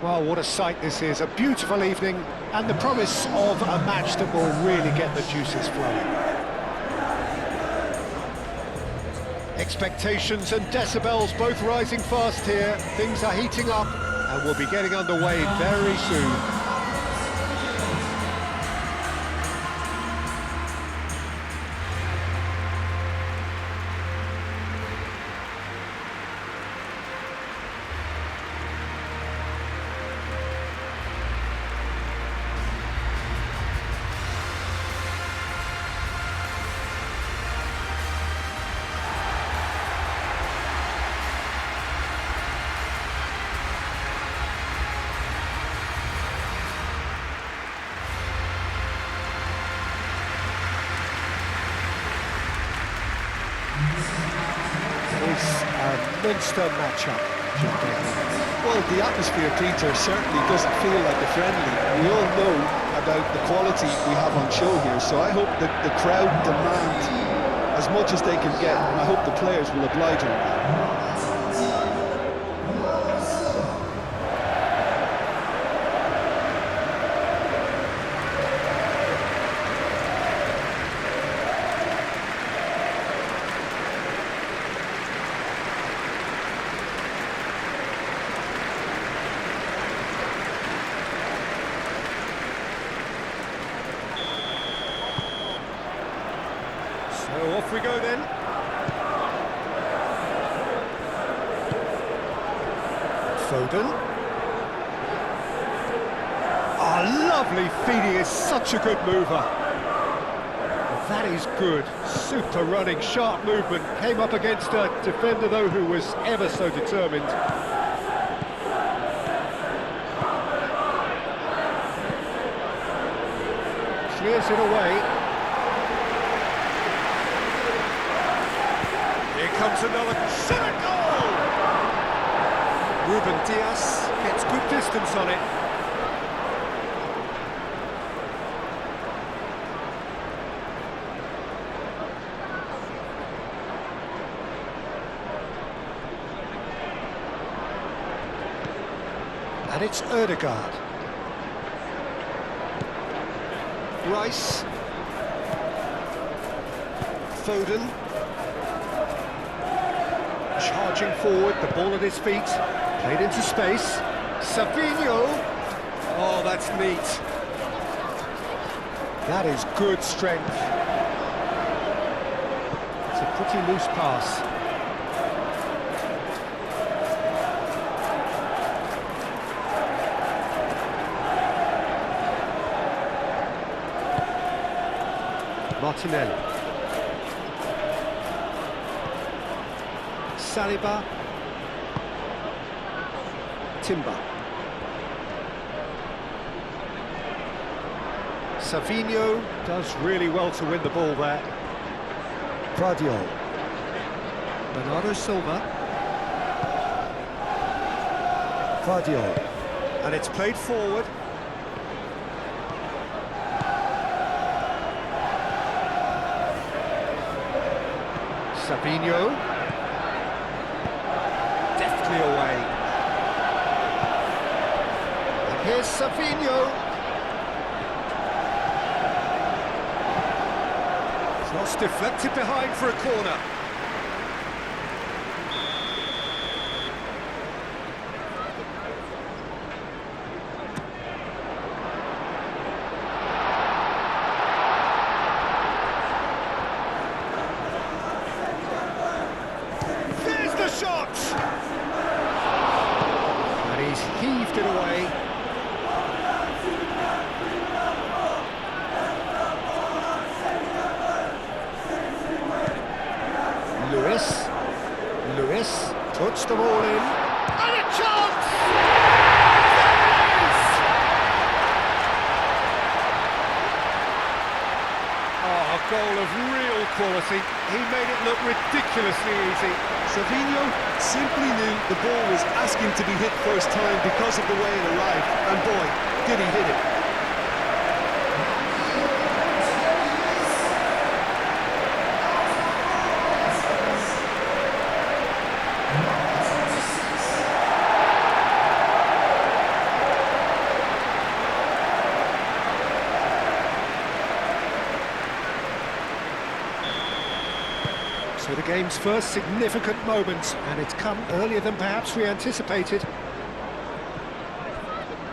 Well, what a sight this is, a beautiful evening, and the promise of a match that will really get the juices flowing. Expectations and decibels both rising fast here, things are heating up, and we'll be getting underway very soon. It's a monster matchup. Well, the atmosphere, Peter, certainly doesn't feel like a friendly. We all know about the quality we have on show here, so I hope that the crowd demand as much as they can get, and I hope the players will oblige on that. So off we go then. Foden. Oh, lovely feed, he is such a good mover. That is good, super running, sharp movement. Came up against a defender though who was ever so determined. Clears it away. Here comes another shot at goal! Ruben Diaz gets good distance on it. And it's Ødegaard. Rice. Foden. Charging forward, the ball at his feet, played into space. Savinho. Oh, that's neat. That is good strength. It's a pretty loose pass. Martinelli. Saliba. Timber. Savinho does really well to win the ball there. Guardiola. Bernardo Silva. Guardiola. And it's played forward. Savinho. Away. And here's Savinho. Cross deflected behind for a corner. There's the shot! He's heaved it away. Lewis puts the ball in. And a chance! There it is! Oh, a goal of real quality. He made it look ridiculously easy. Savinho simply knew the ball was asking to be hit first time because of the way it arrived, and boy, did he hit it. So the game's first significant moment, and it's come earlier than perhaps we anticipated.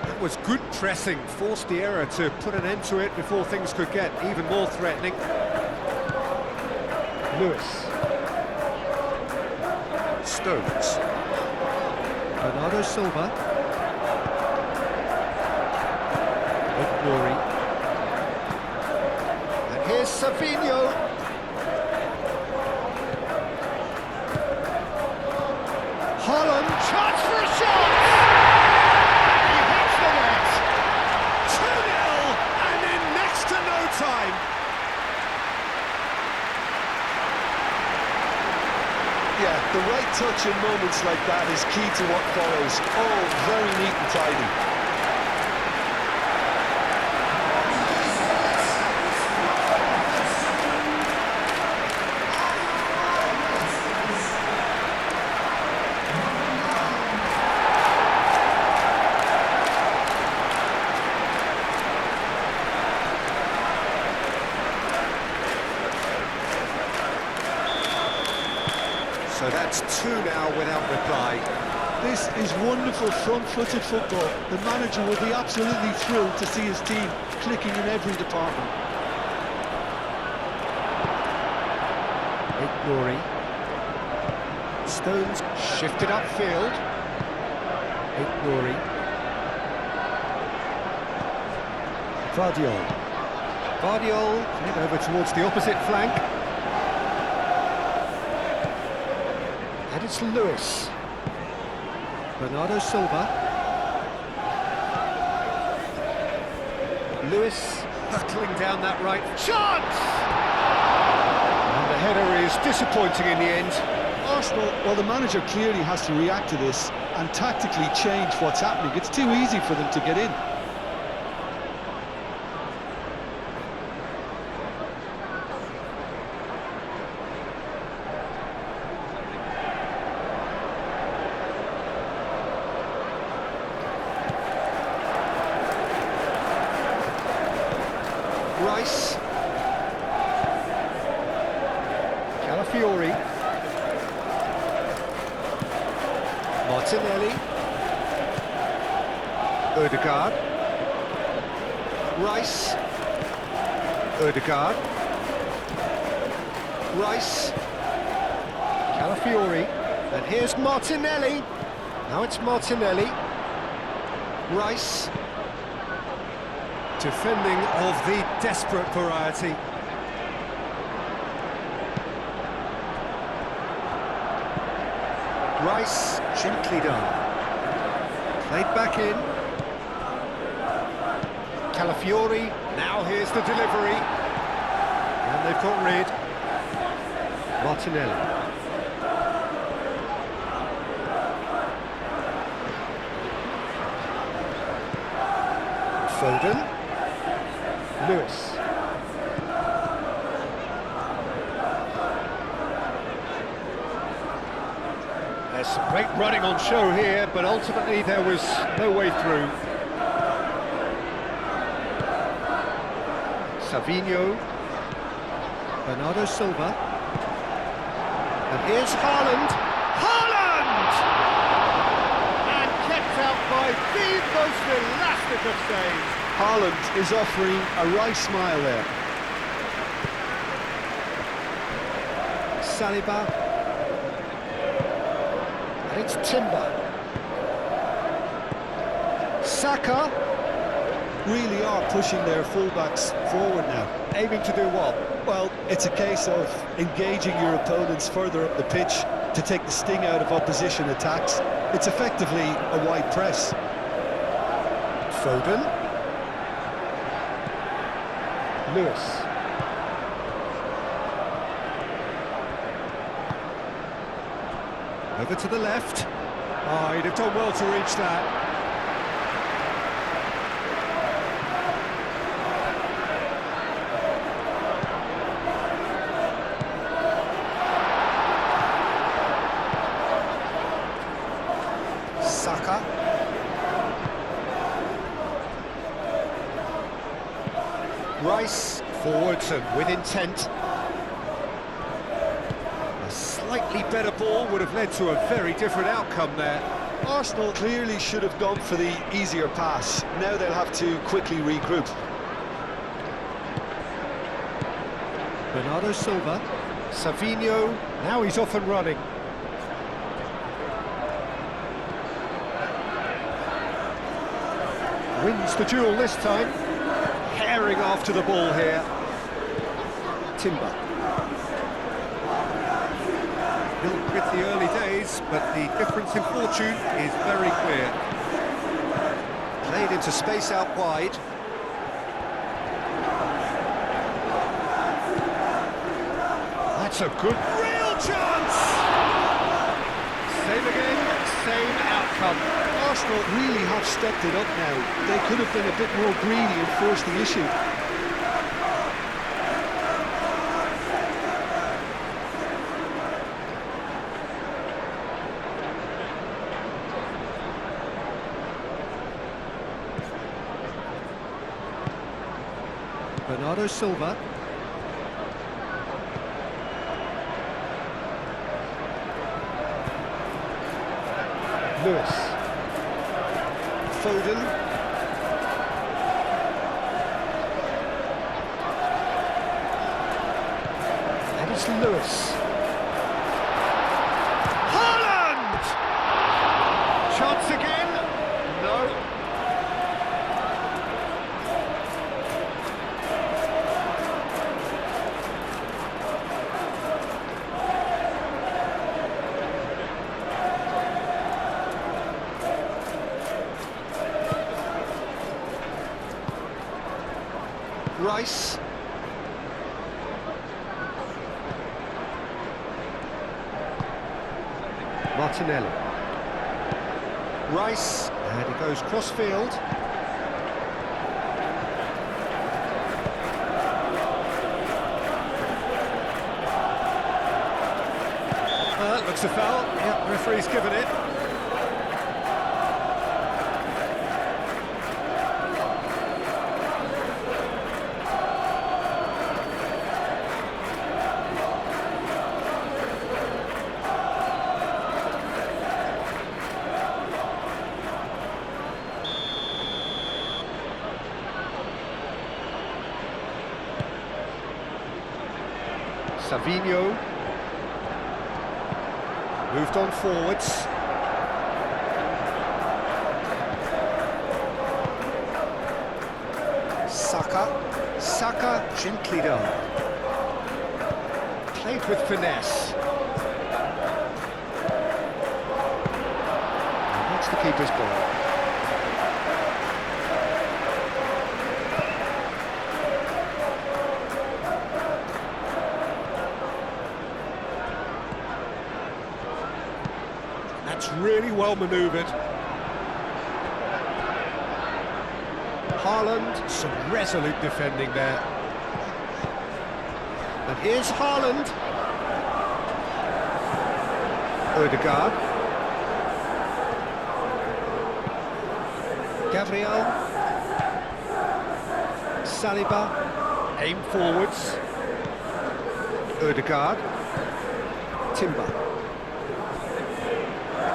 That was good pressing, forced the error to put an end to it before things could get even more threatening. Lewis. Stones. Bernardo Silva. Glory. And here's Savinho. Holland, chance for a shot! He hits the net. 2-0, and in next to no time. Yeah, the right touch in moments like that is key to what follows. Oh, very neat and tidy. So that's 2 now without reply. This is wonderful front-footed football. The manager will be absolutely thrilled to see his team clicking in every department. Glory. Stones shifted upfield. Glory. Vardiol head over towards the opposite flank. And it's Lewis. Bernardo Silva. Lewis hurtling down that right. Chance! And the header is disappointing in the end. Arsenal, well, the manager clearly has to react to this and tactically change what's happening. It's too easy for them to get in. Rice. Calafiori. Martinelli. Ødegaard. Rice. Ødegaard. Rice. Calafiori. And here's Martinelli. Now it's Martinelli. Rice. Defending of the desperate variety. Rice, gently done. Played back in. Calafiori, now here's the delivery. And they've got rid. Martinelli. Foden. Lewis. There's some great running on show here, but ultimately there was no way through. Savinho. Bernardo Silva. And here's Haaland. Haaland! And kept out by the most elastic of saves. Haaland is offering a wry smile there. Saliba. And it's Timber. Saka. Really are pushing their fullbacks forward now. Aiming to do what? Well, it's a case of engaging your opponents further up the pitch to take the sting out of opposition attacks. It's effectively a wide press. Foden. Lewis. Over to the left. Oh, he'd have done well to reach that. Saka. Rice forwards and with intent. slightly better ball would have led to a very different outcome there. Arsenal clearly should have gone for the easier pass. Now they'll have to quickly regroup. Bernardo Silva, Savinho, now he's off and running. Wins the duel this time, herring after the ball here. Timber. Built with the early days, but the difference in fortune is very clear. Played into space out wide. That's a good, real chance! Same again, same outcome. Arsenal really have stepped it up now. They could have been a bit more greedy and forced the issue. Bernardo Silva. Lewis. Foden. And it's Lewis. Haaland! Chance again? No. Rice. Martinelli. Rice, and he goes cross-field. Looks a foul. Yep, referee's given it. Savinho moved on forwards. Saka gently done. Played with finesse. And that's the keeper's ball. That's really well manoeuvred. Haaland, some resolute defending there. And here's Haaland. Odegaard. Gabriel. Saliba. Aim forwards. Odegaard. Timber.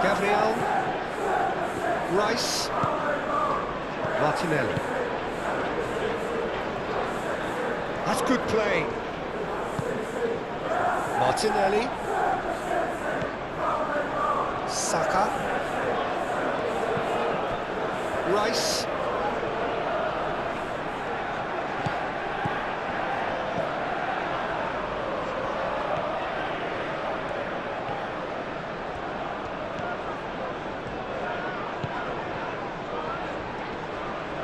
Gabriel, Rice, Martinelli. That's good play. Martinelli, Saka, Rice.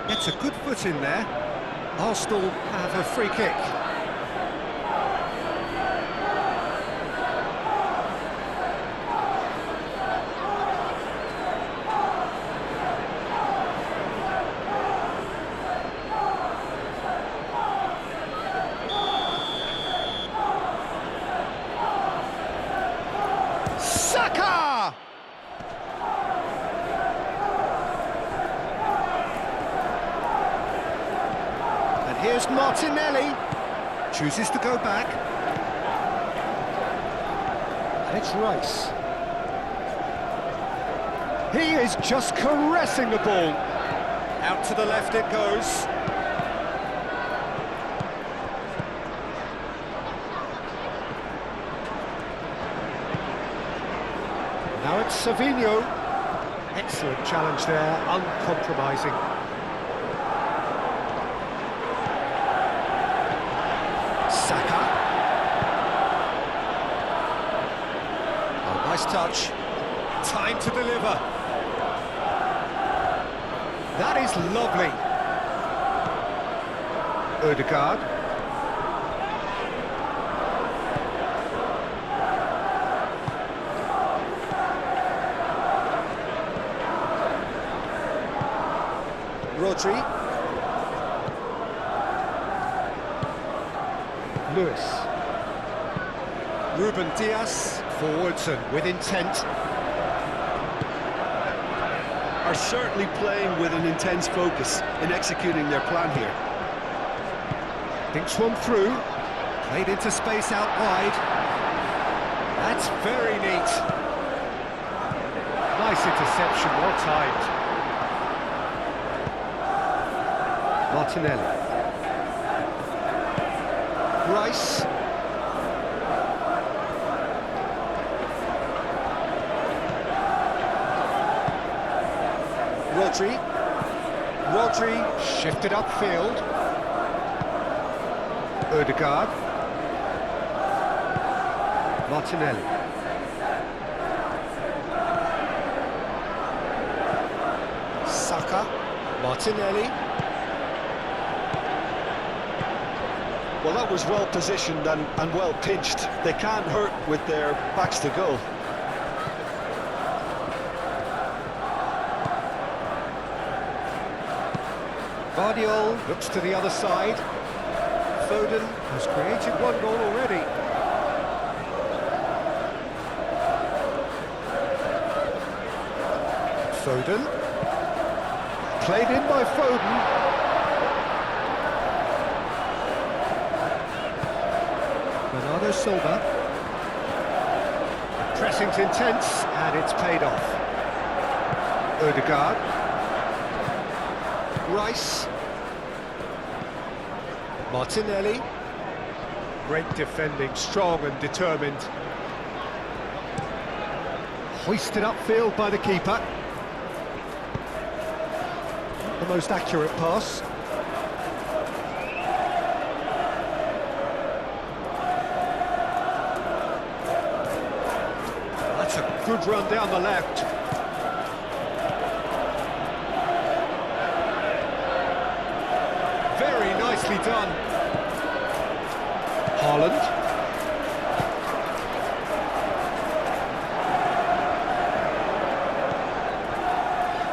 Gets a good foot in there. Arsenal have a free kick. Saka! Here's Martinelli, chooses to go back. And it's Rice. He is just caressing the ball. Out to the left it goes. Now it's Savinho. Excellent challenge there, uncompromising. Saka. Oh, nice touch. Time to deliver. That is lovely. Odegaard. Rodri. Lewis. Ruben Diaz. Forwards and with intent. Are certainly playing with an intense focus in executing their plan here. Thinks one through. Played into space out wide. That's very neat. Nice interception, well timed. Martinelli. Rice. Rodri shifted upfield. Odegaard. Martinelli. Saka. Martinelli. Well, that was well positioned and well pitched. They can't hurt with their backs to goal. Guardiola looks to the other side. Foden has created one goal already. Foden. Played in by Foden. Bernardo Silva. Pressing's intense and it's paid off. Odegaard. Rice. Martinelli. Great defending, strong and determined. Hoisted upfield by the keeper. The most accurate pass. That's a good run down the left. Very nicely done. Haaland.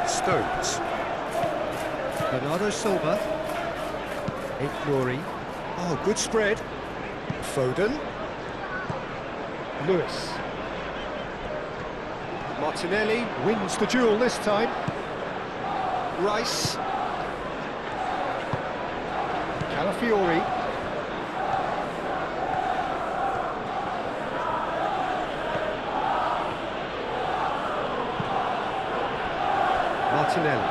Stones. Bernardo Silva. Glory. Oh, good spread. Foden. Lewis. Martinelli wins the duel this time. Rice. Calafiori. Martinelli.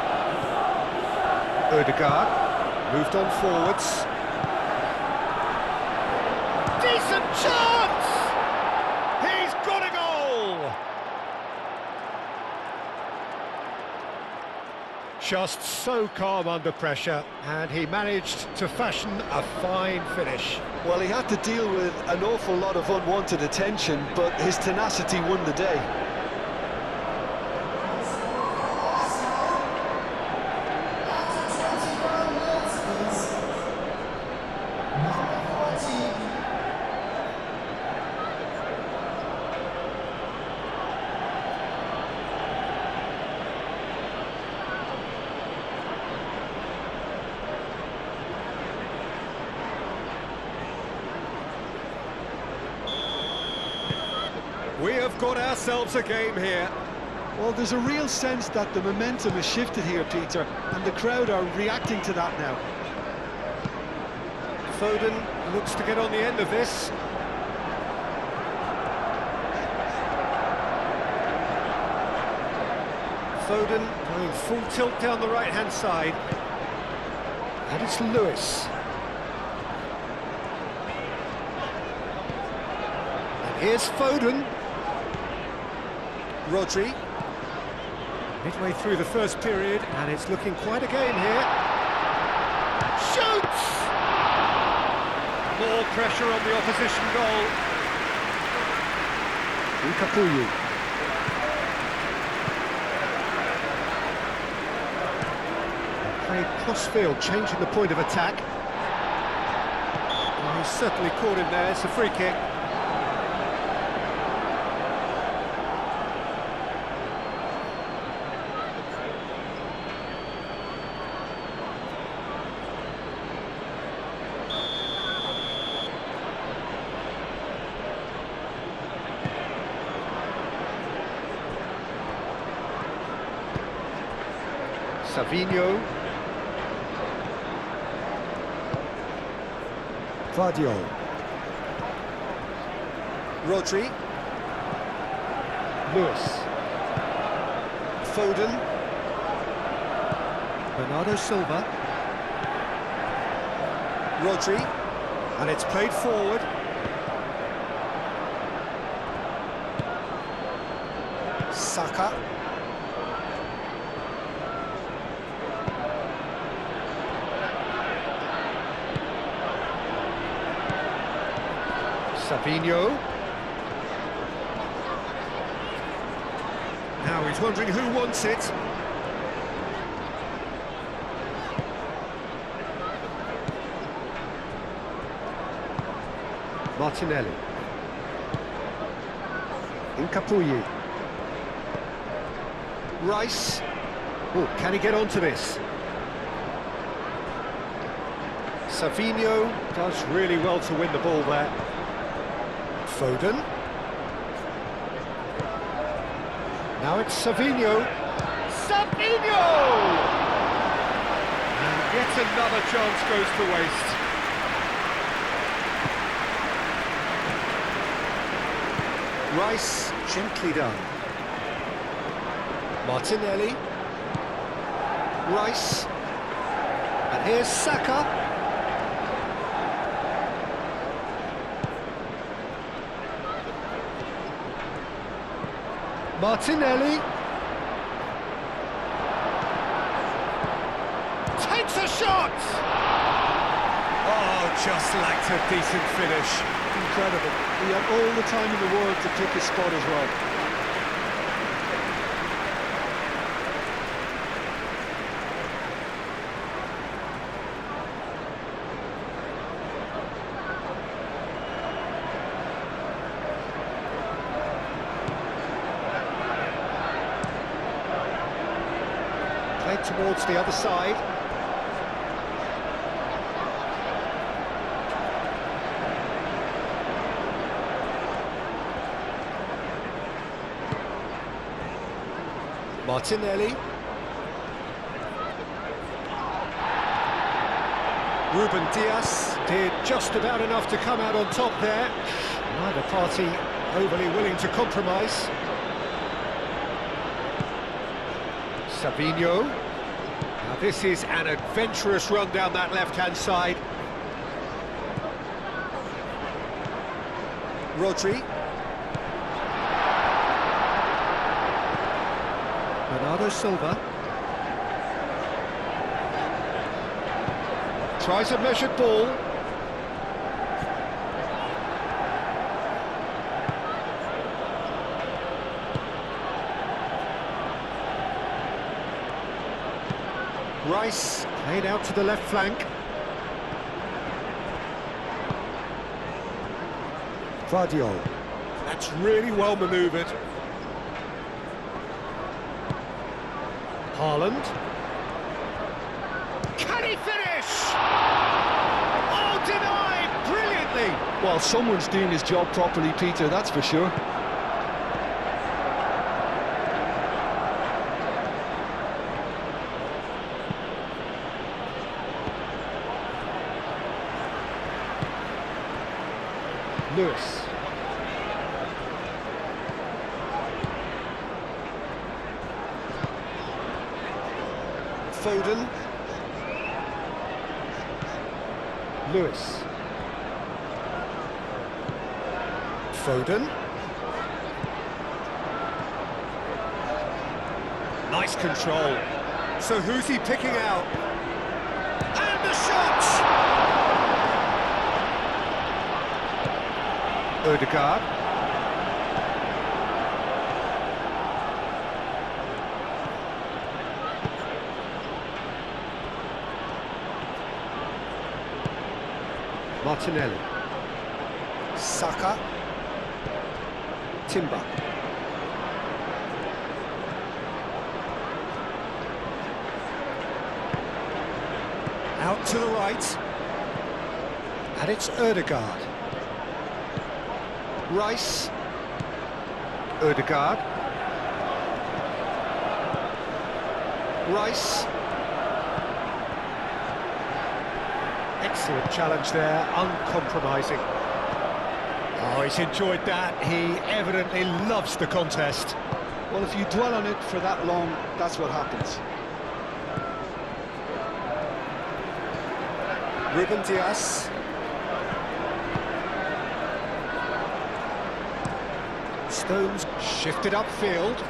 Odegaard. Moved on forwards. Decent chance! He's got a goal! Just so calm under pressure, and he managed to fashion a fine finish. Well, he had to deal with an awful lot of unwanted attention, but his tenacity won the day. We have got ourselves a game here. Well, there's a real sense that the momentum has shifted here, Peter, and the crowd are reacting to that now. Foden looks to get on the end of this. Foden going full tilt down the right-hand side. And it's Lewis. And here's Foden. Rodri. Midway through the first period, and it's looking quite a game here. Shoots! More pressure on the opposition goal. Nkapuyu. Played cross-field, changing the point of attack. Well, he's certainly caught him there. It's a free kick. Savinho. Vardio. Rodri. Lewis. Foden. Bernardo Silva. Rodri. And it's played forward. Saka. Savinho. Now he's wondering who wants it. Martinelli. Nkapuyu. Rice. Oh, can he get onto this? Savinho does really well to win the ball there. Foden. Now it's Savinho. Savinho! And yet another chance goes to waste. Rice, gently done. Martinelli. Rice. And here's Saka. Martinelli takes a shot! Oh, just lacked a decent finish. Incredible. He had all the time in the world to pick his spot as well. Played towards the other side. Martinelli. Ruben Dias did just about enough to come out on top there. Neither party overly willing to compromise. Savinho. Now this is an adventurous run down that left-hand side. Rodri. Bernardo Silva. Tries a measured ball. Rice played out to the left flank. Vardio. That's really well manoeuvred. Haaland. Can he finish? Oh, denied brilliantly. Well, someone's doing his job properly, Peter, that's for sure. Lewis. Foden. Lewis. Foden. Nice control. So who's he picking out? And the shot! Ødegaard. Martinelli. Saka. Timber. Out to the right. And it's Ødegaard. Rice. Ødegaard. Rice. Excellent challenge there, uncompromising. Oh, he's enjoyed that. He evidently loves the contest. Well, if you dwell on it for that long, that's what happens. Ruben Dias. Stones shifted upfield.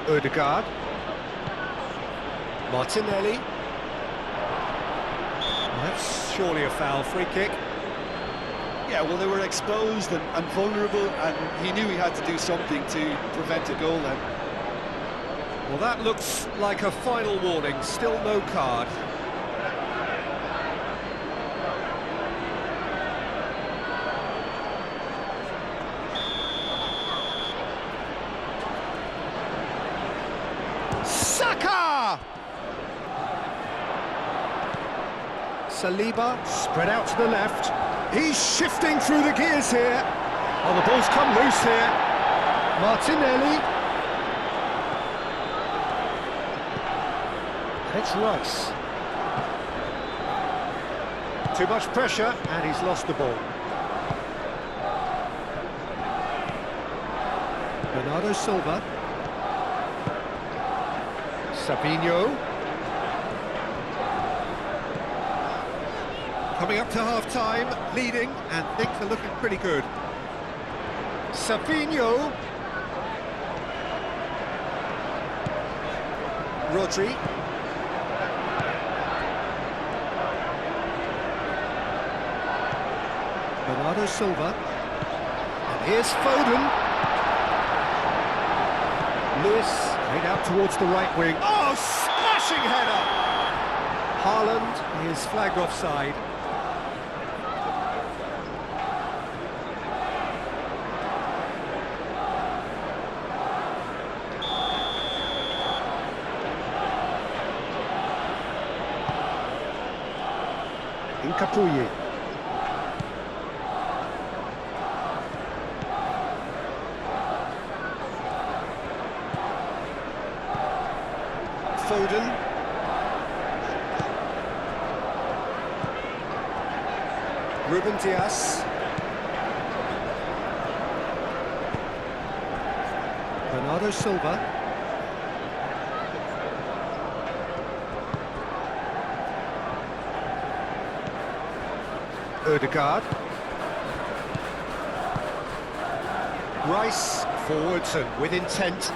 Ødegaard. Martinelli. That's surely a foul. Free kick. Yeah, well, they were exposed and vulnerable, and he knew he had to do something to prevent a goal then. Well, that looks like a final warning. Still no card. Saka! Saliba spread out to the left. He's shifting through the gears here. Oh, the ball's come loose here. Martinelli. It's Rice. Too much pressure, and he's lost the ball. Bernardo Silva. Savinho. Coming up to half-time, leading, and things are looking pretty good. Savinho. Rodri. Bernardo Silva. And here's Foden. Lewis, made out towards the right wing. Oh, smashing header! Haaland is flagged offside. Incapuyi. Foden. Ruben Dias. Bernardo Silva. Ødegaard. Rice forwards and with intent.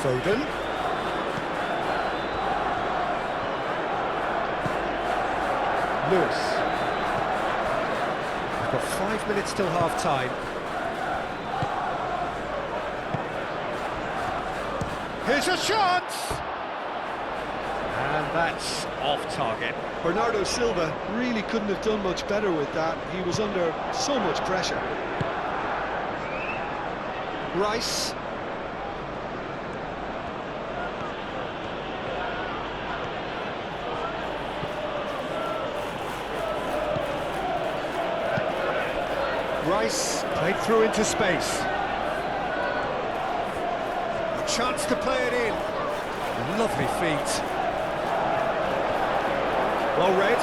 Foden. Lewis. We've got 5 minutes till half-time. Here's a shot! And that's off target. Bernardo Silva really couldn't have done much better with that. He was under so much pressure. Rice. Rice played through into space. A chance to play it in. Lovely feet. Well read.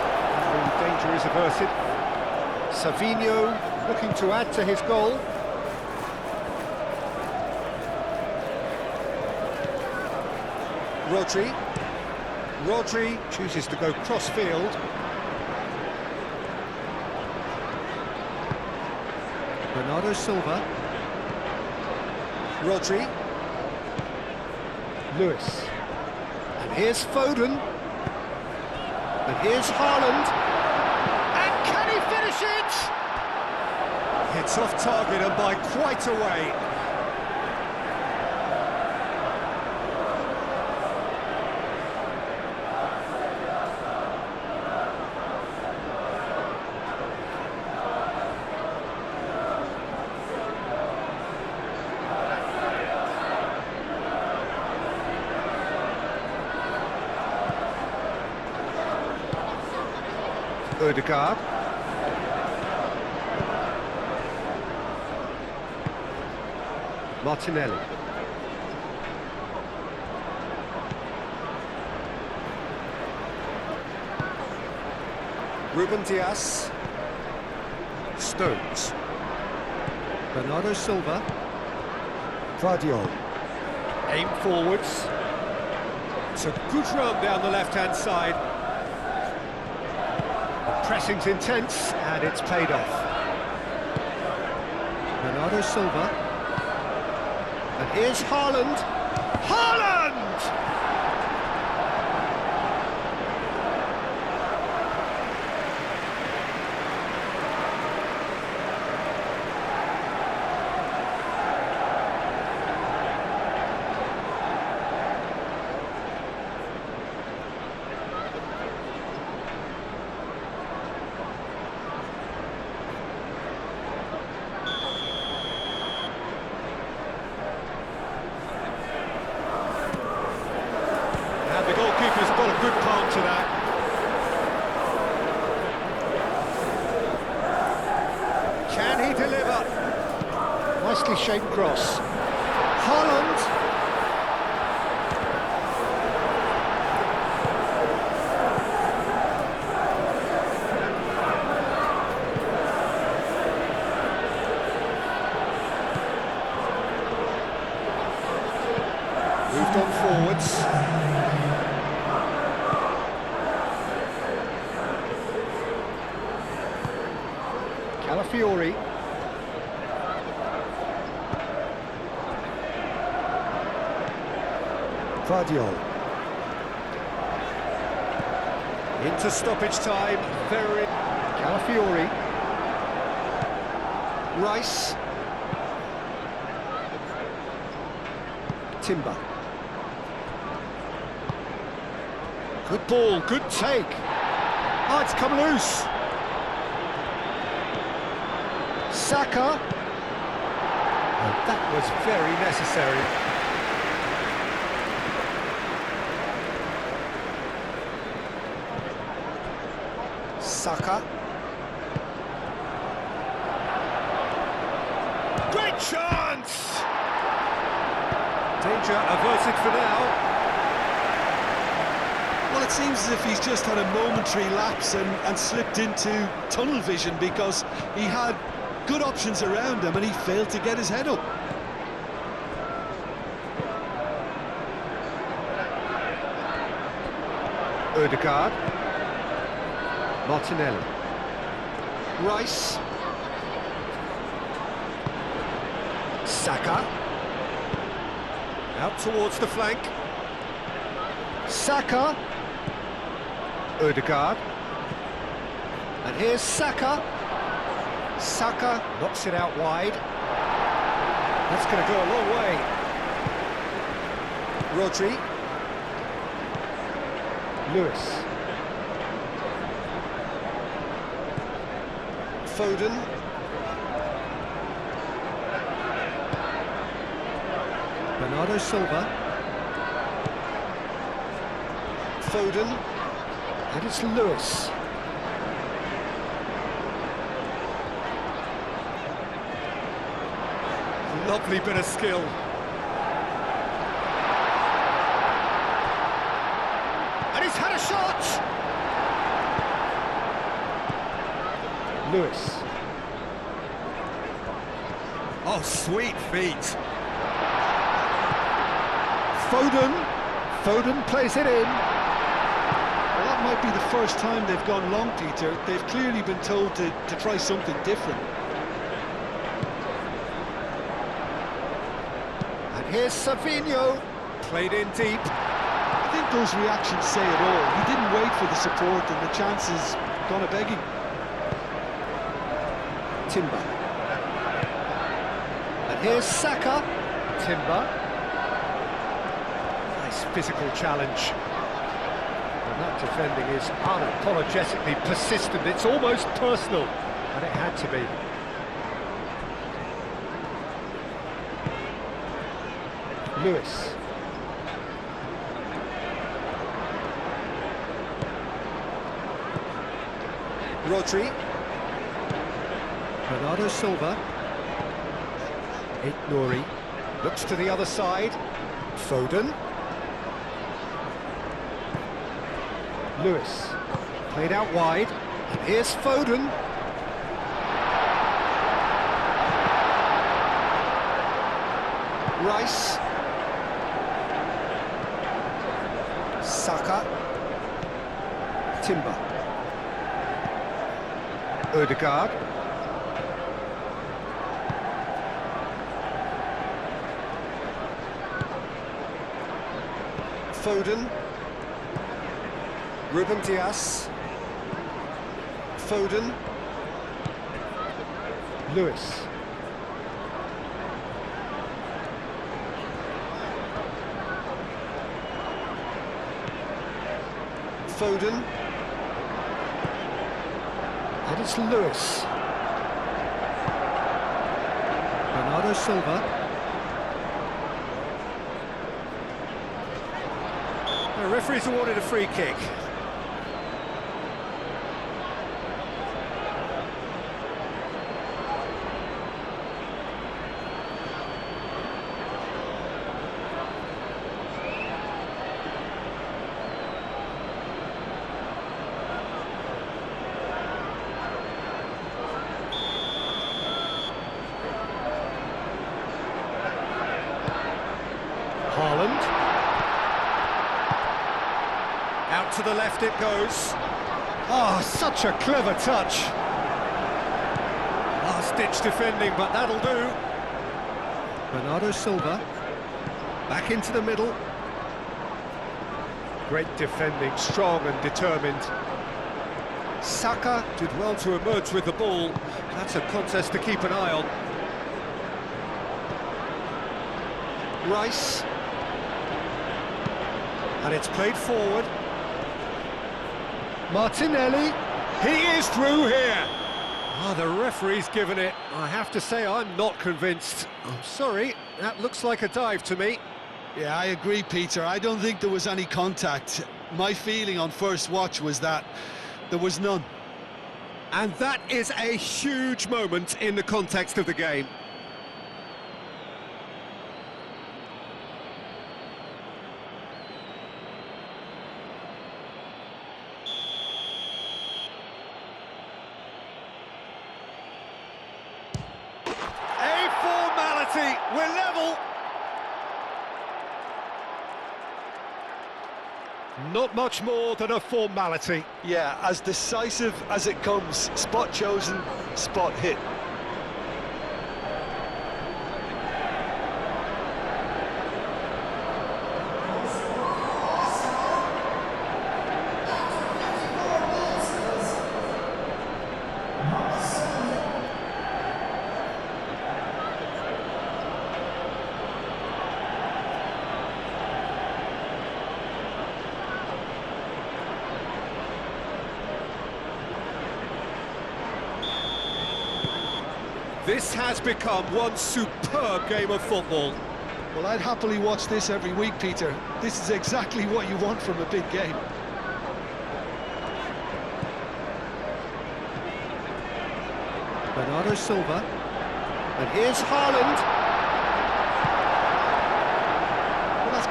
The danger is averted. Savinho looking to add to his goal. Rodri chooses to go cross-field. Bernardo Silva. Rodri. Lewis. And here's Foden. And here's Haaland. And can he finish it? It's off target and by quite a way. Odegaard. Martinelli. Ruben Dias. Stones. Bernardo Silva. Guardiola. Aim forwards. It's a good run down the left-hand side. Pressing's intense, and it's paid off. Bernardo Silva. And here's Haaland. Haaland! The goalkeeper's got a good palm to that. Can he deliver? Nicely shaped cross. Haaland. Moved on forwards. Calafiori. Guardiola. Into stoppage time. Very. Calafiori. Rice. Timber. Good ball, good take. Oh, it's come loose. Saka. And that was very necessary. Saka. Great chance! Danger averted for now. Well, it seems as if he's just had a momentary lapse and slipped into tunnel vision, because he had good options around him and he failed to get his head up. Odegaard. Martinelli. Rice. Saka. Out towards the flank. Saka. Odegaard. And here's Saka. Saka knocks it out wide. That's going to go a long way. Rodri. Lewis. Foden. Bernardo Silva. Foden. And it's Lewis. Lovely bit of skill. And he's had a shot! Lewis. Oh, sweet feet. Foden plays it in. Well, that might be the first time they've gone long, Peter. They've clearly been told to try something different. And here's Savinho, played in deep. I think those reactions say it all. He didn't wait for the support and the chances gone a-begging. Timber. And here's Saka. Timber. Nice physical challenge. And that defending is unapologetically persistent. It's almost personal, and it had to be. Lewis. Rodri. Bernardo Silva. Nouri. Looks to the other side. Foden. Lewis. Played out wide. And here's Foden. Rice. Saka. Timber. Odegaard. Foden. Ruben Dias. Foden. Lewis. Foden. And it's Lewis. Bernardo Silva. The referee's awarded a free kick. Haaland. Out to the left it goes. Oh, such a clever touch. Last-ditch defending, but that'll do. Bernardo Silva. Back into the middle. Great defending, strong and determined. Saka did well to emerge with the ball. That's a contest to keep an eye on. Rice. And it's played forward. Martinelli. He is through here. Oh, the referee's given it. I have to say, I'm not convinced. I'm sorry, that looks like a dive to me. Yeah, I agree, Peter. I don't think there was any contact. My feeling on first watch was that there was none. And that is a huge moment in the context of the game. We're level. Not much more than a formality. Yeah, as decisive as it comes. Spot chosen, spot hit. This has become one superb game of football. Well, I'd happily watch this every week, Peter. This is exactly what you want from a big game. Bernardo Silva. And here's Haaland.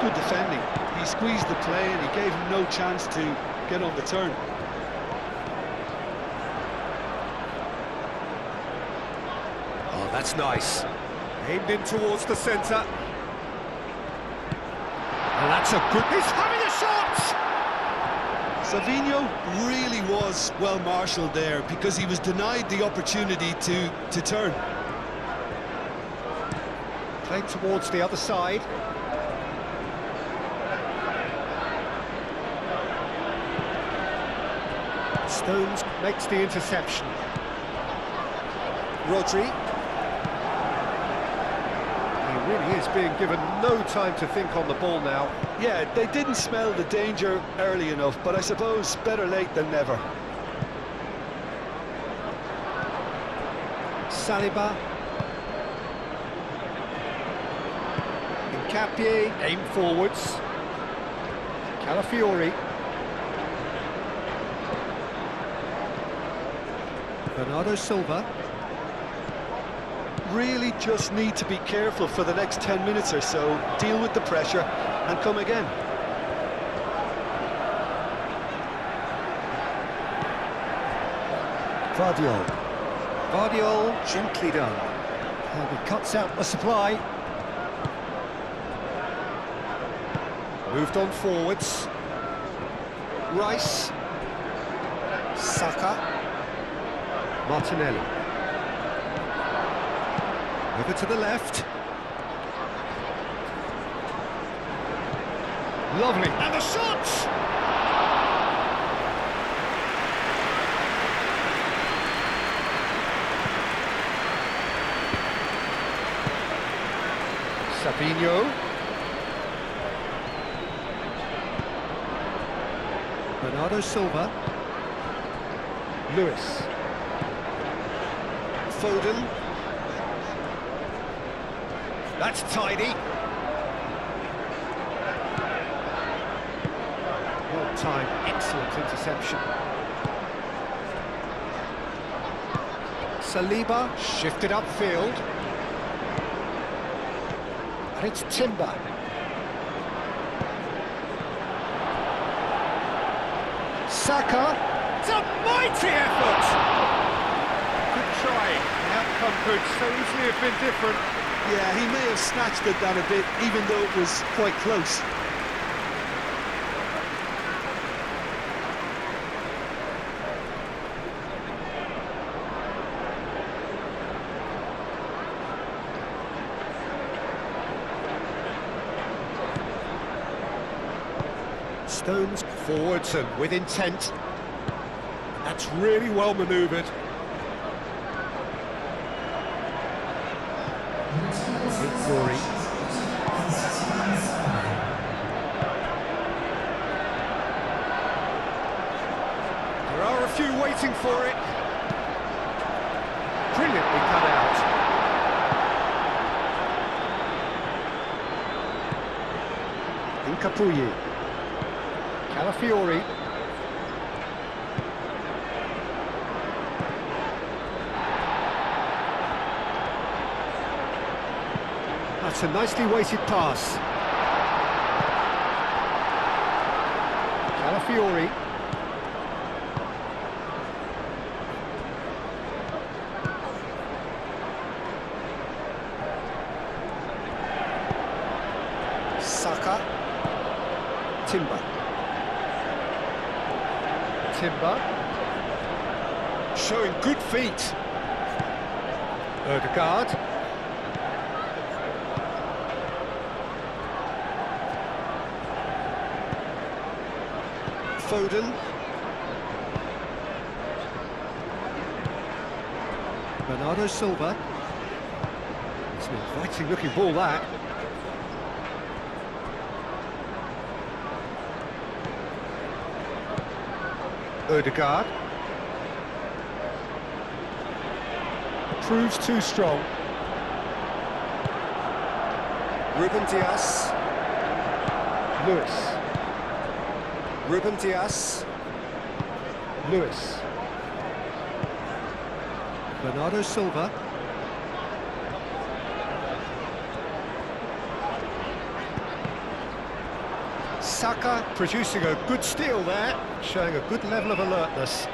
good defending. He squeezed the play and he gave him no chance to get on the turn. Oh, that's nice. Aimed in towards the centre. And that's a good... He's having a shot! Savinho really was well marshalled there because he was denied the opportunity to turn. Played towards the other side. Stones makes the interception. Rodri. He really is being given no time to think on the ball now. Yeah, they didn't smell the danger early enough, but I suppose better late than never. Saliba. Capie, aim forwards. Calafiori. Bernardo Silva. Really just need to be careful for the next 10 minutes or so, deal with the pressure and come again. Vardiol, gently done. And he cuts out the supply. Moved on forwards. Rice. Saka. Martinelli. Over to the left. Lovely. And the shot! Savinho. Bernardo Silva. Lewis. Foden. That's tidy. Well timed, excellent interception. Saliba shifted upfield. And it's Timber. Saka. It's a mighty effort! Good try. The outcome could so easily have been different. Yeah, he may have snatched at that a bit, even though it was quite close. Stones forwards and with intent. That's really well manoeuvred. Glory. There are a few waiting for it. Brilliantly cut out. Incapuyi. Calafiori. That's a nicely weighted pass. Calafiori. Saka. Timber. Timber. Showing good feet. Ødegaard. Foden. Bernardo Silva. It's an inviting looking ball, that. Ødegaard. Proves too strong. Ruben Dias. Lewis. Ruben Dias. Lewis. Bernardo Silva. Saka producing a good steal there, showing a good level of alertness.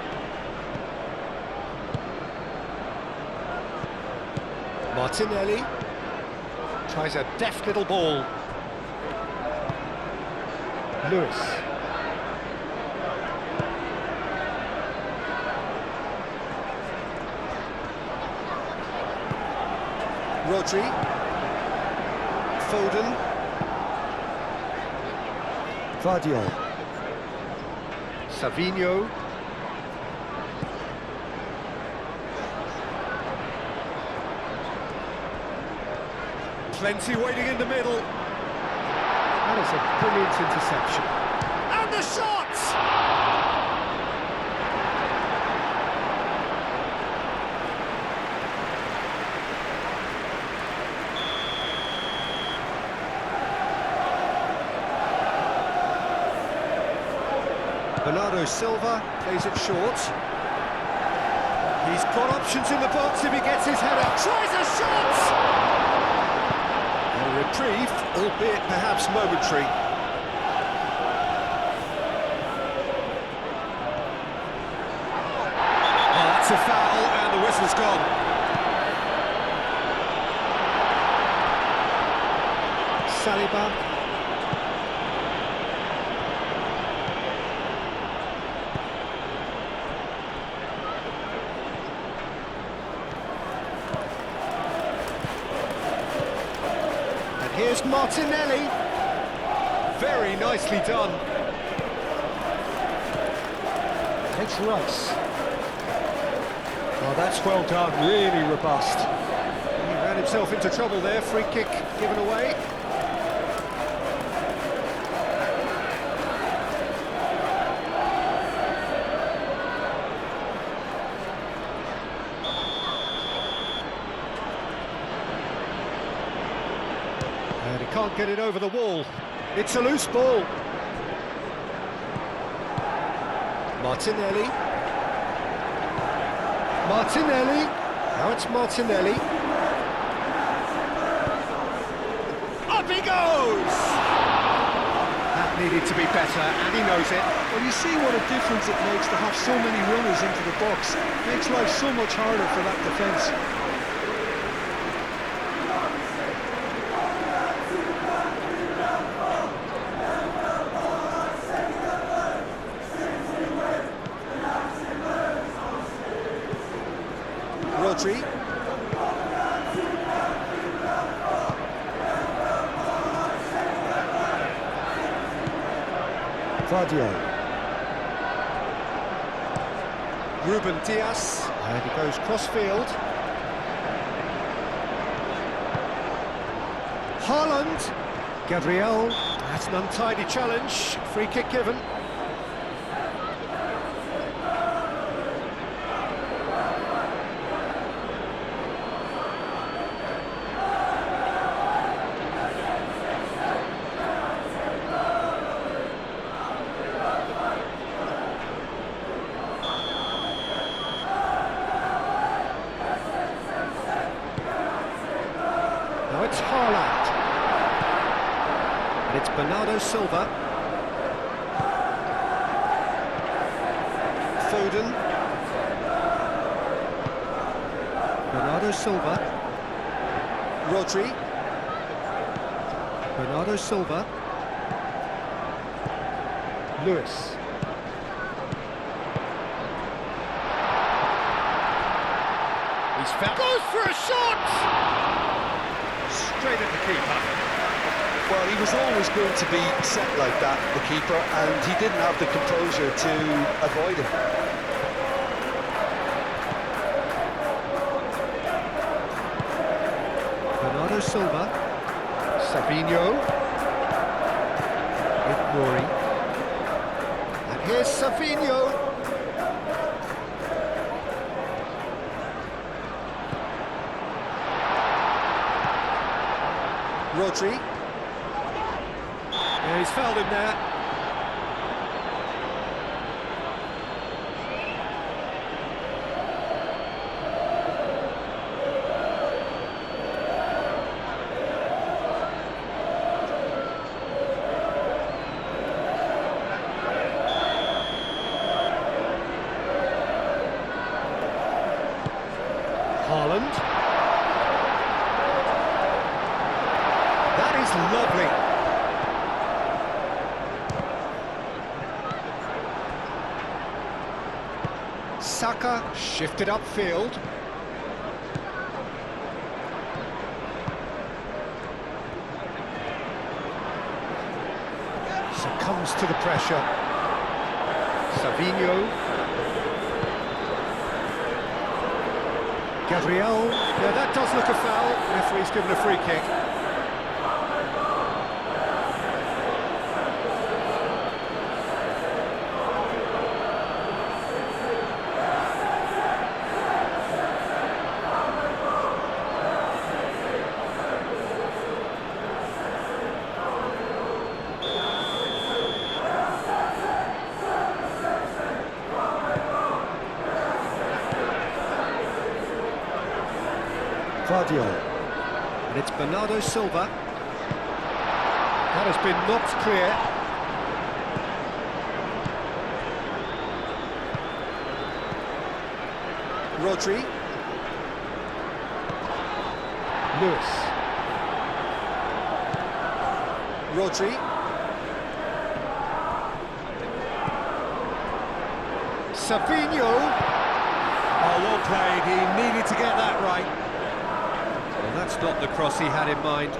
Martinelli tries a deft little ball. Lewis. Rodri. Foden. Vardiol. Savinho. Plenty waiting in the middle. That is a brilliant interception. And the shot! Bernardo Silva plays it short. He's got options in the box if he gets his head up. Tries a shot! A reprieve, albeit perhaps momentary. Oh, that's a foul, and the whistle's gone. Saliba. Here's Martinelli. Very nicely done. It's Rice. Oh, that's well done, really robust. He ran himself into trouble there, free kick given away. And he can't get it over the wall. It's a loose ball. Martinelli. Martinelli. Now it's Martinelli. Up he goes! That needed to be better, and he knows it. Well, you see what a difference it makes to have so many runners into the box. Makes life so much harder for that defence. Rodri. Vardiol. Ruben Dias. And he goes cross-field. Haaland. Gabriel. That's an untidy challenge. Free kick given. Now it's Haaland. And it's Bernardo Silva. Foden. Bernardo Silva. Rodri. Bernardo Silva. Lewis. He's found. Goes for a shot! Straight at the keeper. Well, he was always going to be set like that, the keeper, and he didn't have the composure to avoid it. Bernardo Silva. Savinho. With Rory. And here's Savinho. Rodri. Yeah, he's fouled him there. Haaland. That is lovely. Saka shifted upfield. Succumbs to the pressure. Savinho. Gabriel. Yeah, that does look a foul. Referee's given a free kick. And it's Bernardo Silva. That has been knocked clear. Rodri. Lewis. Rodri. Savinho. Oh, well played. He needed to get that right. That's not the cross he had in mind.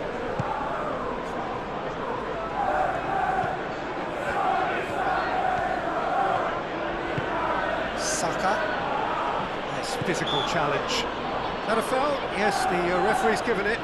Saka. Nice physical challenge. Is that a foul? Yes, the referee's given it.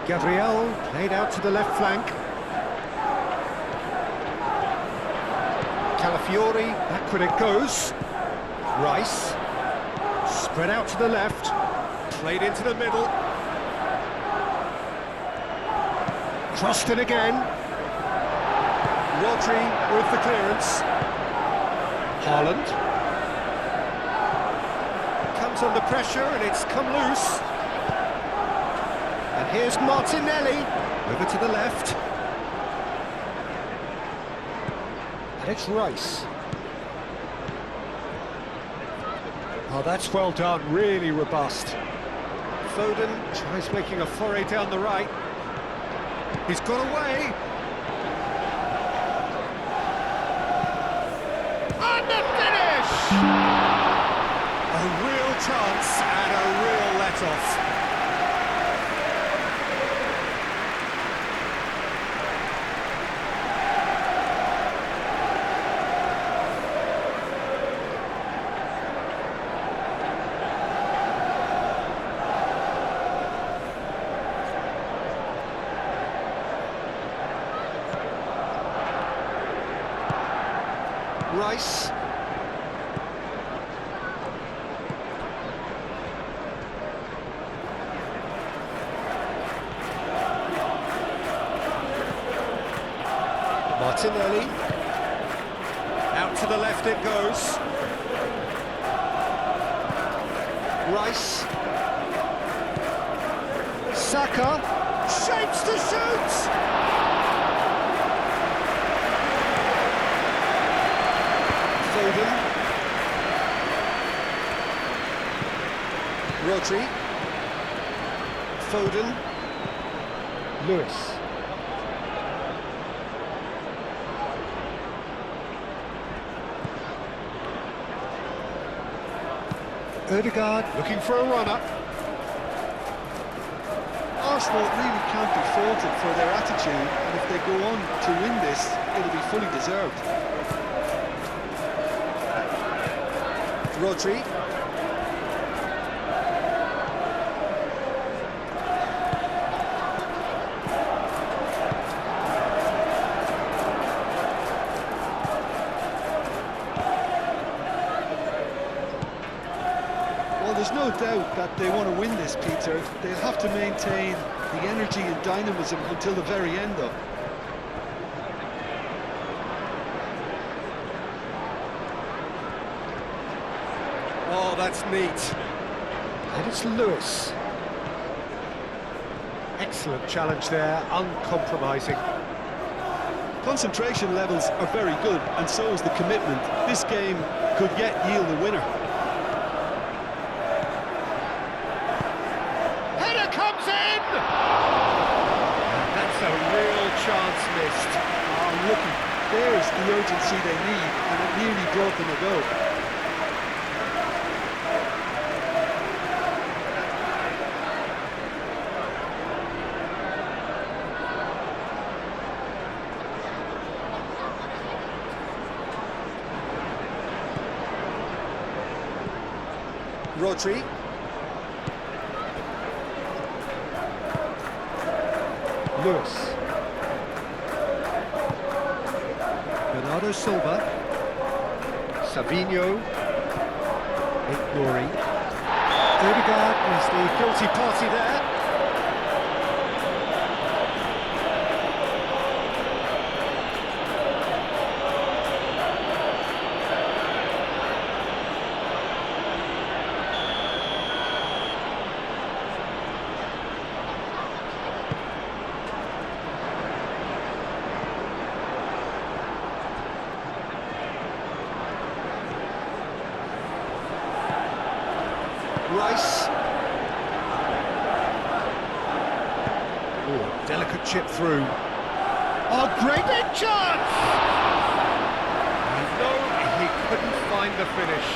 Gabriel played out to the left flank. Calafiori, backward it goes. Rice, spread out to the left, played into the middle. Crossed in again. Rodri with the clearance. Haaland. Comes under pressure and it's come loose. And here's Martinelli, over to the left. And it's Rice. Oh, that's well done, really robust. Foden tries making a foray down the right. He's got away. And the finish! A real chance and a real let-off. Rice. Martinelli. Out to the left it goes. Rice. Saka. Shapes to shoot! Foden. Rodri. Foden. Lewis. Ødegaard looking for a runner. Arsenal really can't be faulted for their attitude, and if they go on to win this, it'll be fully deserved. Rodri. Well, there's no doubt that they want to win this, Peter. They'll have to maintain the energy and dynamism until the very end, though. Oh, that's neat. And it's Lewis. Excellent challenge there, uncompromising. Concentration levels are very good, and so is the commitment. This game could yet yield a winner. Header comes in! That's a real chance missed. Oh, looky, there's the urgency they need, and it nearly brought them a goal. Rodri. Lewis. Bernardo Silva. Savinho. Ignori. Odegaard is the guilty party there. Rice. Oh, delicate chip through. Oh, great big chance! No, he couldn't find the finish.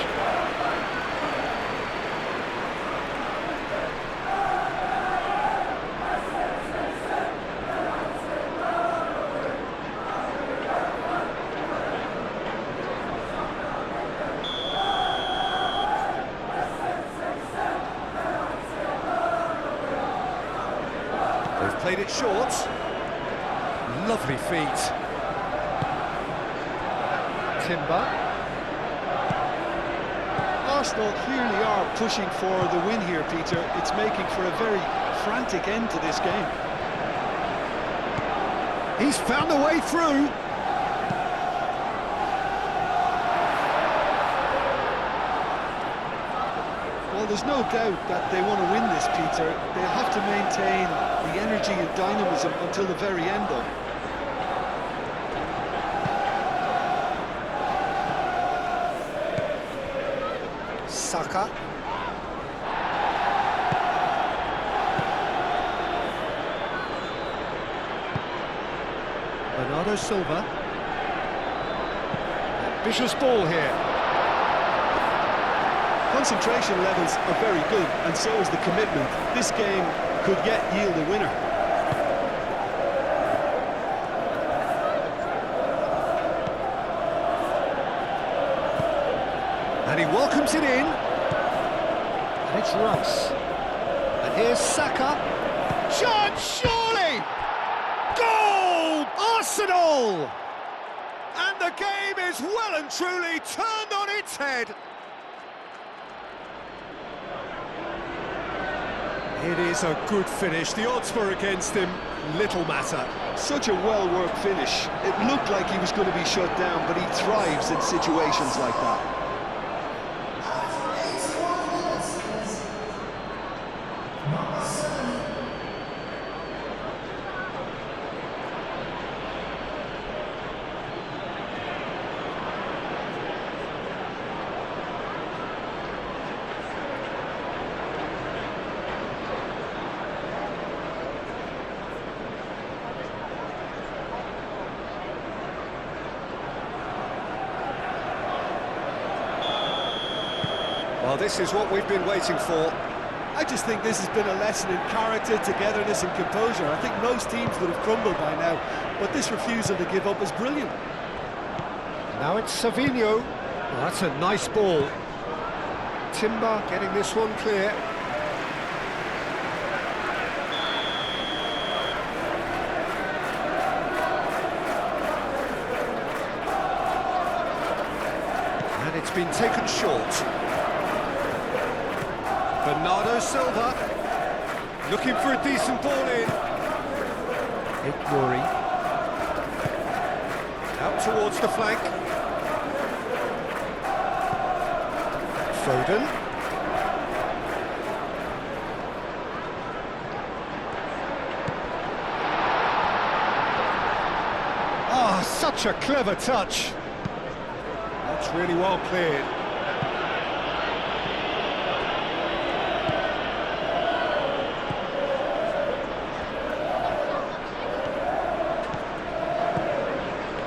They've played it short. Lovely feet. Timber. Arsenal clearly are pushing for the win here, Peter. It's making for a very frantic end to this game. He's found a way through. Well, there's no doubt that they want to win this, Peter. They'll have to maintain the energy and dynamism until the very end, though. Saka. Bernardo Silva. Ambitious ball here. Concentration levels are very good, and so is the commitment. This game could yet yield a winner. And he welcomes it in. And it's Rice. And here's Saka. Chance, surely! Goal! Arsenal! And the game is well and truly turned on its head. It is a good finish. The odds were against him. Little matter. Such a well-worked finish. It looked like he was going to be shut down, but he thrives in situations like that. Well, this is what we've been waiting for. I just think this has been a lesson in character, togetherness and composure. I think most teams would have crumbled by now, but this refusal to give up is brilliant. Now it's Savinho. Well, that's a nice ball. Timber getting this one clear. And it's been taken short. Bernardo Silva, looking for a decent ball in. Ignori. Out towards the flank. Foden. Ah, such a clever touch. That's really well cleared.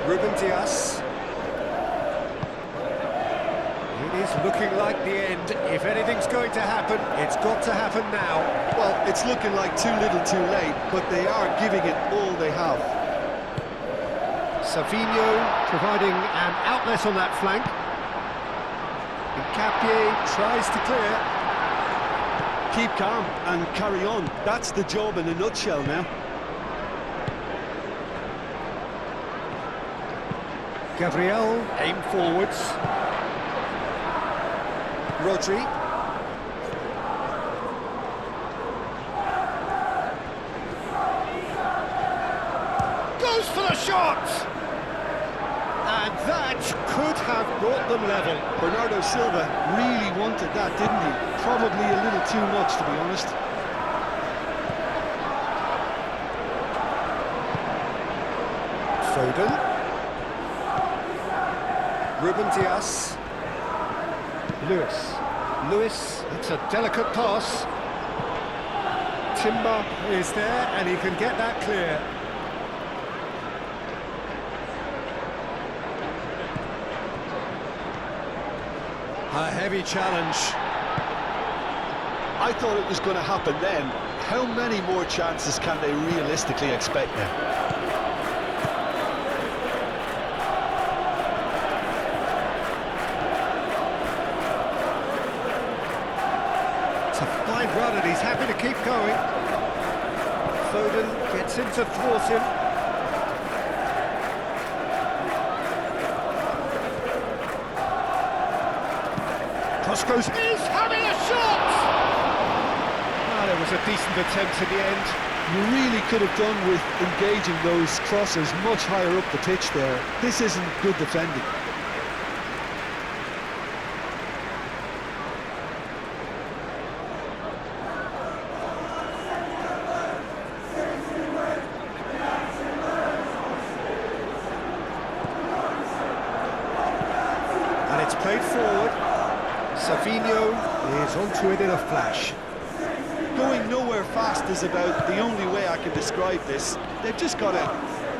Ruben Dias. It is looking like the end. If anything's going to happen, it's got to happen now. Well, it's looking like too little too late, but they are giving it all they have. Savinho providing an outlet on that flank. Nkapie tries to clear. Keep calm and carry on. That's the job in a nutshell now. Gabriel, aim forwards. Rodri. Goes for the shot! And that could have brought them level. Bernardo Silva really wanted that, didn't he? Probably a little too much, to be honest. Foden. Ruben Dias. Lewis, it's a delicate pass. Timber is there and he can get that clear. A heavy challenge. I thought it was going to happen then. How many more chances can they realistically expect now? It's a fine run and he's happy to keep going. Foden gets in to thwart him. Cross goes, he's having a shot! Well, there was a decent attempt in the end. You really could have done with engaging those crosses much higher up the pitch there. This isn't good defending. And it's played forward. Savinho is onto it in a flash. Going nowhere fast is about the only way I can describe this. They've just got to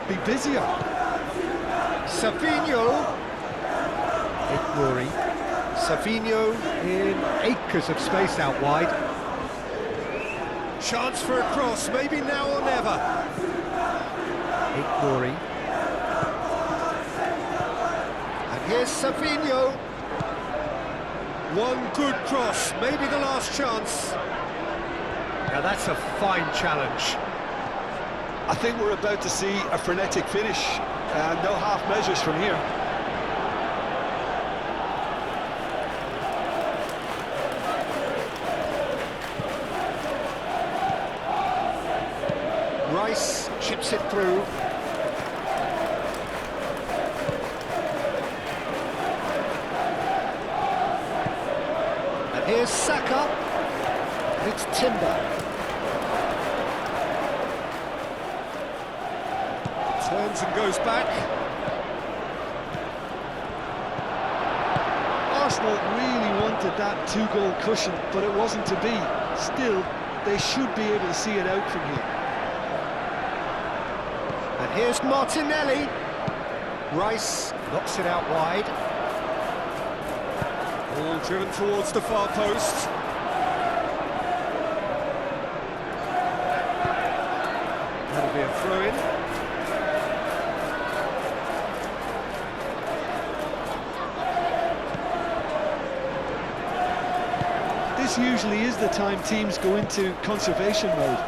be busier. Savinho. Ignori. Savinho in acres of space out wide. Chance for a cross, maybe now or never. Ignori. And here's Savinho. One good cross, maybe the last chance. Now that's a fine challenge. I think we're about to see a frenetic finish, and no half measures from here. Rice chips it through. And here's Saka. And it's Timber. Turns and goes back. Arsenal really wanted that two-goal cushion, but it wasn't to be. Still, they should be able to see it out from here. And here's Martinelli. Rice knocks it out wide. Ball driven towards the far post. That'll be a throw-in. This usually is the time teams go into conservation mode.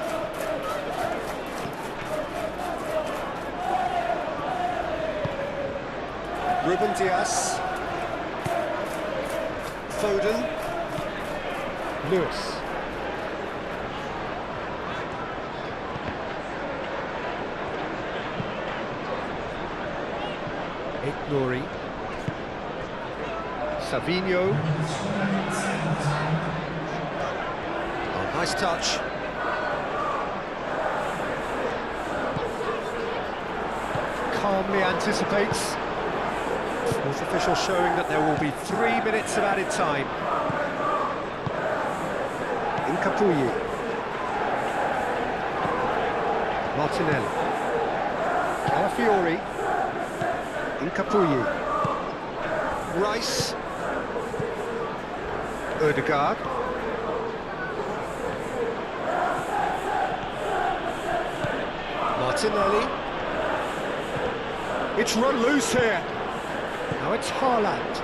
Ruben Dias. Foden. Lewis. Ignori. Savinho. Oh, nice touch. Calmly anticipates. Fourth official showing that there will be 3 minutes of added time. Incapuyi. Martinelli. Calafiori. Incapuyi. Rice. Odegaard. Martinelli. It's run loose here. Now it's Haaland.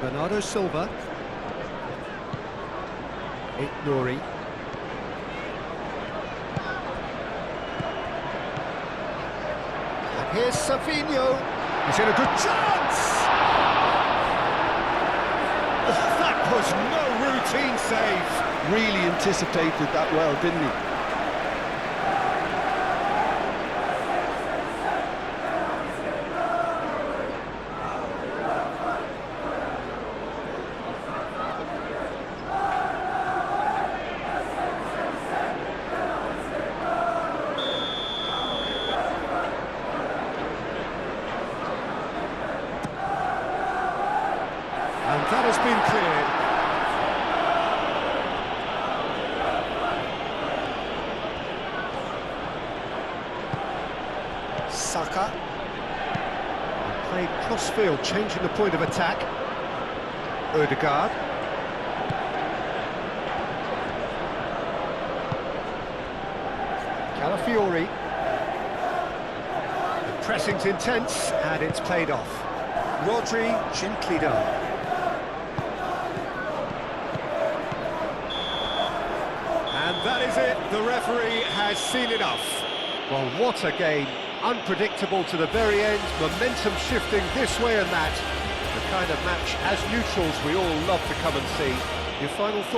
Bernardo Silva. Ignori. And here's Savinho. He's in a good chance. Oh, that was no routine save. Really anticipated that well, didn't he? And that has been cleared. Saka. And played cross-field, changing the point of attack. Odegaard. Calafiori. The pressing's intense, and it's played off. Rodri gently done. And that is it, the referee has seen enough. Well, what a game, unpredictable to the very end, momentum shifting this way and that. The kind of match, as neutrals, we all love to come and see. Your final thoughts?